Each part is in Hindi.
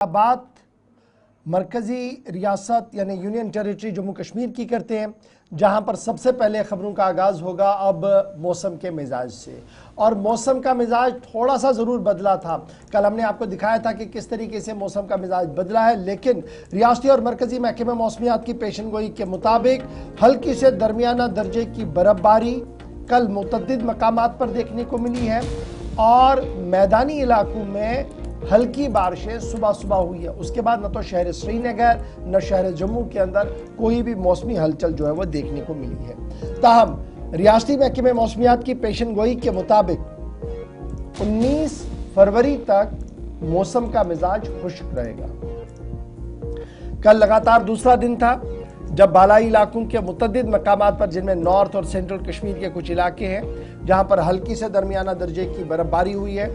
बात मरकज़ी रियासत यानी यूनियन टेरिटरी जम्मू कश्मीर की करते हैं, जहां पर सबसे पहले ख़बरों का आगाज़ होगा अब मौसम के मिजाज से। और मौसम का मिजाज थोड़ा सा ज़रूर बदला था। कल हमने आपको दिखाया था कि किस तरीके से मौसम का मिजाज बदला है, लेकिन रियासती और मरकज़ी महकमे मौसमियात की पेशन गोई के मुताबिक हल्की से दरमियाना दर्जे की बर्फ़बारी कल मुतअद्दिद मकामात पर देखने को मिली है और मैदानी इलाकों में हल्की बारिशें सुबह सुबह हुई है। उसके बाद न तो शहर श्रीनगर न शहर जम्मू के अंदर कोई भी मौसमी हलचल जो है वो देखने को मिली है। ताहम रियासती महकमे मौसमियात की पेशन गोई के मुताबिक 19 फरवरी तक मौसम का मिजाज खुश्क रहेगा। कल लगातार दूसरा दिन था जब बालाई इलाकों के मुतअद्दिद मकामात पर, जिनमें नॉर्थ और सेंट्रल कश्मीर के कुछ इलाके हैं जहां पर हल्की से दरमियाना दर्जे की बर्फबारी हुई है,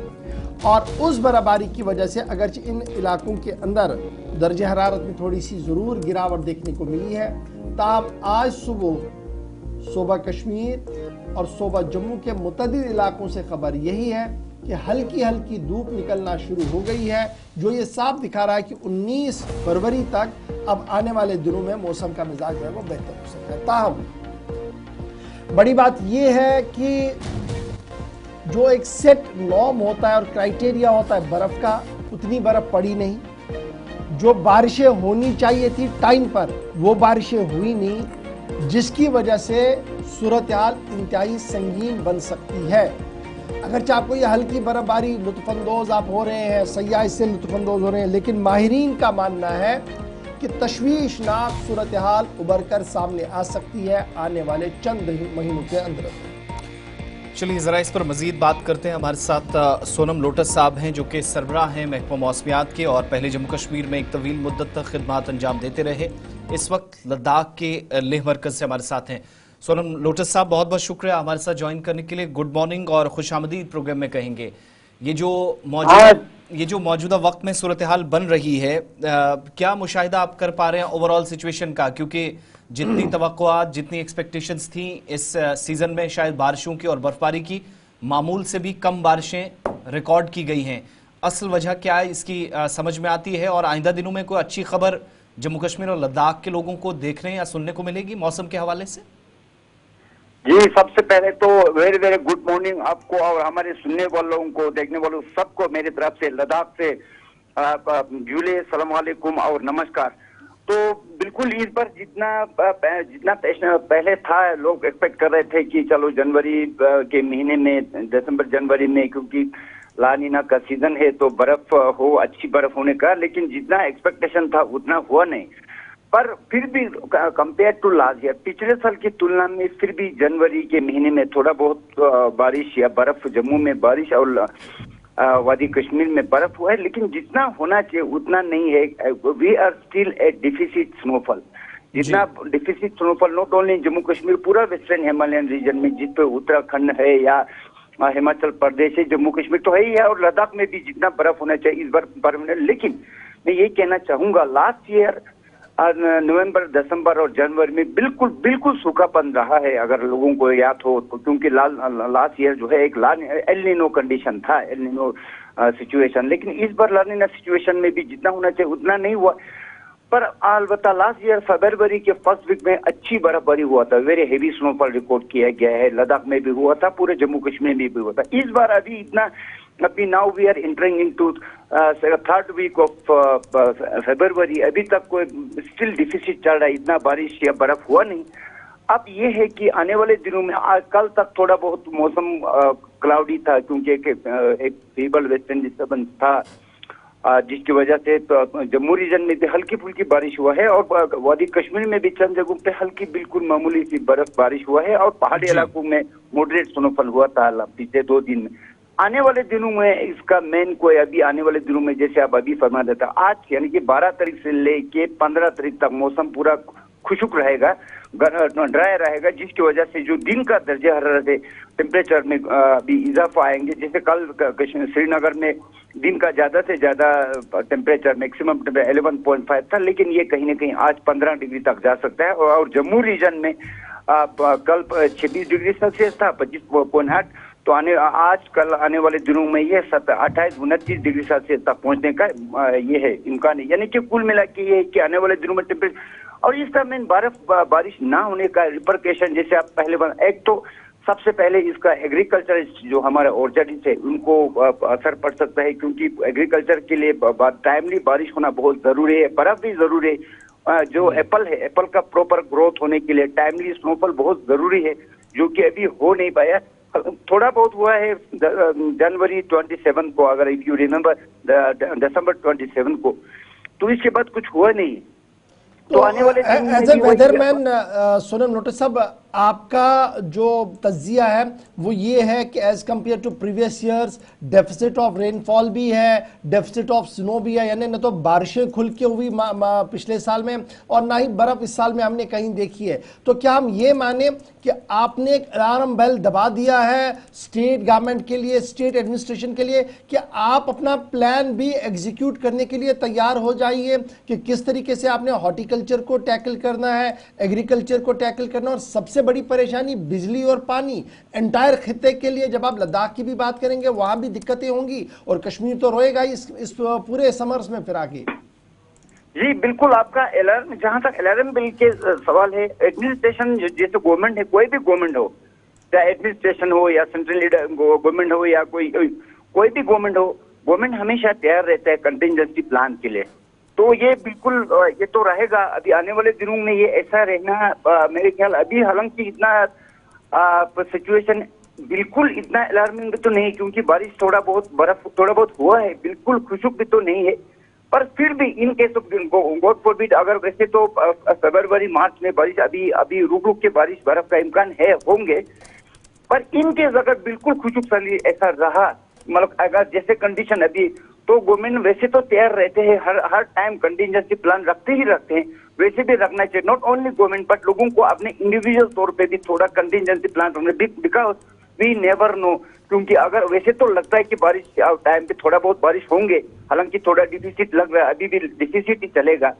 और उस बर्फबारी की वजह से अगरचे इन इलाकों के अंदर दर्जे हरारत में थोड़ी सी ज़रूर गिरावट देखने को मिली है, ताहम आज सुबह सूबा कश्मीर और सूबा जम्मू के मुतअद्दिद इलाकों से खबर यही है कि हल्की हल्की धूप निकलना शुरू हो गई है, जो ये साफ दिखा रहा है कि 19 फरवरी तक अब आने वाले दिनों में मौसम का मिजाज जो है वो बेहतर हो सकता है। ताहम बड़ी बात यह है कि जो एक सेट नॉर्म होता है और क्राइटेरिया होता है बर्फ का, उतनी बर्फ पड़ी नहीं। जो बारिशें होनी चाहिए थी टाइम पर वो बारिशें हुई नहीं, जिसकी वजह से सूरत हाल इंतहाई संगीन बन सकती है। अगरचे आपको यह हल्की बर्फबारी लुत्फानंदोज आप हो रहे हैं, सयाह इससे लुत्फानंदोज हो रहे हैं, लेकिन माहिरीन का मानना है कि तशवीशनाक सूरत हाल उभर कर सामने आ सकती है आने वाले चंद महीनों के अंदर। चलिए ज़रा इस पर मज़ीद बात करते हैं। हमारे साथ सोनम लोटस साहब हैं जो कि सरबराह हैं महकमा मौसमियात के और पहले जम्मू कश्मीर में एक तवील मुद्दत तक खिदमात अंजाम देते रहे। इस वक्त लद्दाख के लेह मरकज़ से हमारे साथ हैं। सोनम लोटस साहब, बहुत बहुत शुक्रिया हमारे साथ ज्वाइन करने के लिए। गुड मॉर्निंग और खुशामदीद प्रोग्राम में कहेंगे। ये जो मौजूदा वक्त में सूरत हाल बन रही है, क्या मुशाहिदा आप कर पा रहे हैं ओवरऑल सिचुएशन का? क्योंकि जितनी तवक्कुआत, जितनी एक्सपेक्टेशंस थी इस सीजन में, शायद बारिशों की और बर्फबारी की मामूल से भी कम बारिशें रिकॉर्ड की गई हैं। असल वजह क्या है इसकी समझ में आती है, और आइंदा दिनों में कोई अच्छी खबर जम्मू कश्मीर और लद्दाख के लोगों को देखने या सुनने को मिलेगी मौसम के हवाले से? जी, सबसे पहले तो वेरी वेरी गुड मॉर्निंग आपको और हमारे सुनने वालों को, देखने वालों सबको मेरी तरफ से लद्दाख से जुले सलाम वालेकुम और नमस्कार। तो बिल्कुल इस बार जितना पहले था, लोग एक्सपेक्ट कर रहे थे कि चलो जनवरी के महीने में, दिसंबर जनवरी में, क्योंकि ला नीना का सीजन है तो बर्फ हो, अच्छी बर्फ होने का, लेकिन जितना एक्सपेक्टेशन था उतना हुआ नहीं। पर फिर भी कंपेयर टू लास्ट ईयर, पिछले साल की तुलना में फिर भी जनवरी के महीने में थोड़ा बहुत बारिश या बर्फ, जम्मू में बारिश और वादी कश्मीर में बर्फ हुआ है, लेकिन जितना होना चाहिए उतना नहीं है। We are still a deficit snowfall. जितना deficit snowfall not only Jammu Kashmir, पूरा वेस्टर्न हिमालयन रीजन में, जिस पे उत्तराखंड है या हिमाचल प्रदेश है, जम्मू कश्मीर तो है ही है, और लद्दाख में भी जितना बर्फ होना चाहिए इस बार बर्फ नहीं। लेकिन मैं ये कहना चाहूंगा, लास्ट ईयर नवंबर, दिसंबर और जनवरी में बिल्कुल सूखापन रहा है, अगर लोगों को याद हो तो, क्योंकि लास्ट ईयर जो है एक एल नीनो कंडीशन था, एल नीनो सिचुएशन। लेकिन इस बार ला नीना सिचुएशन में भी जितना होना चाहिए उतना नहीं हुआ। पर अलबत्ता लास्ट ईयर फरवरी के फर्स्ट वीक में अच्छी बर्फबारी हुआ था, वेरी हेवी स्नोफॉल रिकॉर्ड किया गया है, लद्दाख में भी हुआ था, पूरे जम्मू कश्मीर में भी हुआ था। इस बार अभी now we are entering into third week of February, अभी तक कोई स्टिल डिफिसिट चल रहा है, इतना बारिश या बर्फ हुआ नहीं। अब ये है कि आने वाले दिनों में, कल तक थोड़ा बहुत मौसम क्लाउडी था, क्योंकि एक फीबल वेस्टर्न डिस्टर्बेंस था, जिसकी वजह से तो जम्मू रीजन में भी हल्की फुल्की बारिश हुआ है, और वादी कश्मीर में भी चंद जगहों पे हल्की बिल्कुल मामूली सी बर्फ बारिश हुआ है, और पहाड़ी इलाकों में मॉडरेट स्नोफॉल हुआ था पिछले 2 दिन में। आने वाले दिनों में इसका मेन कोई, अभी आने वाले दिनों में जैसे आप अभी फरमा देता, आज यानी कि 12 तारीख से लेके 15 तारीख तक मौसम पूरा खुशक रहेगा, ड्राई रहेगा, जिसकी वजह से जो दिन का दर्जा हरारत है, टेम्परेचर में भी इजाफा आएंगे। जैसे कल श्रीनगर में दिन का ज्यादा से ज्यादा टेम्परेचर मैक्सिमम 11.5 था, लेकिन ये कहीं ना कहीं आज 15 डिग्री तक जा सकता है। और जम्मू रीजन में कल 26 डिग्री सेल्सियस था, 25.8, तो आज कल आने वाले दिनों में ये 28-29 डिग्री सेल्सियस तक पहुंचने का ये है इम्कान है। यानी कि कुल मिला के ये है कि आने वाले दिनों में टेम्परेचर और इस टाइम बारिश ना होने का रिपरकेशन, जैसे आप पहले एक तो सबसे पहले इसका एग्रीकल्चर जो हमारे ऑर्चर्डिस्ट है उनको असर पड़ सकता है, क्योंकि एग्रीकल्चर के लिए टाइमली बारिश होना बहुत जरूरी है, बर्फ भी जरूरी है। जो एप्पल है, एप्पल का प्रॉपर ग्रोथ होने के लिए टाइमली स्नोफॉल बहुत जरूरी है, जो कि अभी हो नहीं पाया। थोड़ा बहुत हुआ है जनवरी 27 को, अगर इफ यू रिमेम्बर दिसंबर 27 को, तो इसके बाद कुछ हुआ नहीं। तो आने वाले as a weatherman Sonam Lotus साहब, आपका जो तज्जिया है वो ये है कि as compare to previous years deficit of rainfall भी है, डेफिसिट ऑफ स्नो भी है, यानी न तो बारिशें खुल के हुई पिछले साल में और ना ही बर्फ इस साल में हमने कहीं देखी है। तो क्या हम ये माने कि आपने एक अलार्म बेल दबा दिया है स्टेट गवर्नमेंट के लिए, स्टेट एडमिनिस्ट्रेशन के लिए, कि आप अपना प्लान भी एग्जीक्यूट करने के लिए तैयार हो जाइए कि किस तरीके से आपने हॉर्टिकल्चर को टैकल करना है, एग्रीकल्चर को टैकल करना, और सबसे बड़ी परेशानी बिजली और पानी एंटायर खित्ते के लिए। जब आप लद्दाख की भी बात करेंगे वहां भी दिक्कतें होंगी और कश्मीर तो रोएगा इस पूरे समर्स में फिर आगे। जी बिल्कुल, आपका अलार्म, जहां तक अलार्म बिल के सवाल है, एडमिनिस्ट्रेशन जैसे गवर्नमेंट है, कोई भी गवर्नमेंट हो, चाहे एडमिनिस्ट्रेशन हो या सेंट्रल गवर्नमेंट हो या कोई भी गवर्नमेंट हो, गवर्नमेंट हमेशा तैयार रहता है कंटिजेंसी प्लान के लिए। तो ये बिल्कुल ये तो रहेगा। अभी आने वाले दिनों में ये ऐसा रहना मेरे ख्याल, अभी हालांकि इतना सिचुएशन बिल्कुल इतना अलार्मिंग तो नहीं, क्योंकि बारिश थोड़ा बहुत, बर्फ थोड़ा बहुत हुआ है, बिल्कुल खुशक भी तो नहीं है, पर फिर भी in case of God forbid, अगर वैसे तो फरवरी मार्च में बारिश अभी रुक रुक के बारिश बर्फ का इम्कान है होंगे, पर इन केस अगर बिल्कुल खुशक साली ऐसा रहा, मतलब अगर जैसे कंडीशन अभी, तो गवर्नमेंट वैसे तो तैयार रहते हैं, हर टाइम कंटिजेंसी प्लान रखते हैं, वैसे भी रखना चाहिए। नॉट ओनली गवर्नमेंट बट लोगों को अपने इंडिविजुअल तौर पे भी थोड़ा कंटिजेंसी प्लान रखना, बिकॉज वी नेवर नो, क्योंकि अगर वैसे तो लगता है कि बारिश टाइम पे थोड़ा बहुत बारिश होंगे, हालांकि थोड़ा डिफिसिट लग रहा है, अभी भी डिफिसिट ही चलेगा,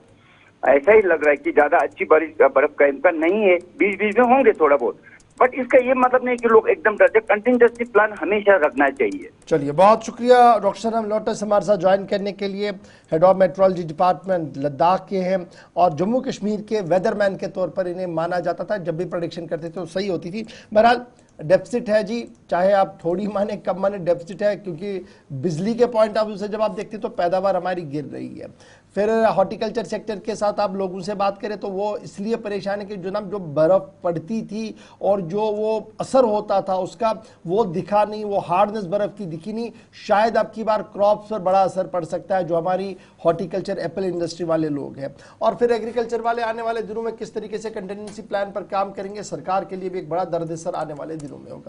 ऐसा ही लग रहा है कि ज्यादा अच्छी बारिश बर्फ का इम्कान नहीं है, बीच बीच में होंगे थोड़ा बहुत, बट इसका ये मतलब नहीं कि लोग एकदम डरते, कंटिजेंसी प्लान हमेशा रखना चाहिए। चलिए, बहुत शुक्रिया डॉक्टर सोनम लोटस हमारे साथ ज्वाइन करने के लिए। Head of metrology department Ladakh के हैं और जम्मू कश्मीर के वेदरमैन के तौर पर इन्हें माना जाता था, जब भी प्रेडिक्शन करते थे तो सही होती थी। बहरहाल डेफिसिट है जी, चाहे आप थोड़ी माने कम माने, डेफिसिट है, क्योंकि बिजली के पॉइंट ऑफ व्यू से जब आप देखते तो पैदावार हमारी गिर रही है। फिर हॉर्टिकल्चर सेक्टर के साथ आप लोगों से बात करें तो वो इसलिए परेशान है कि जनाब जो बर्फ़ पड़ती थी और जो वो असर होता था उसका वो दिखा नहीं, वो हार्डनेस बर्फ़ की दिखी नहीं। शायद अब की बार क्रॉप्स पर बड़ा असर पड़ सकता है, जो हमारी हॉर्टिकल्चर एप्पल इंडस्ट्री वाले लोग हैं। और फिर एग्रीकल्चर वाले आने वाले दिनों में किस तरीके से कंटिजेंसी प्लान पर काम करेंगे, सरकार के लिए भी एक बड़ा दर्द सर आने वाले दिनों में होगा।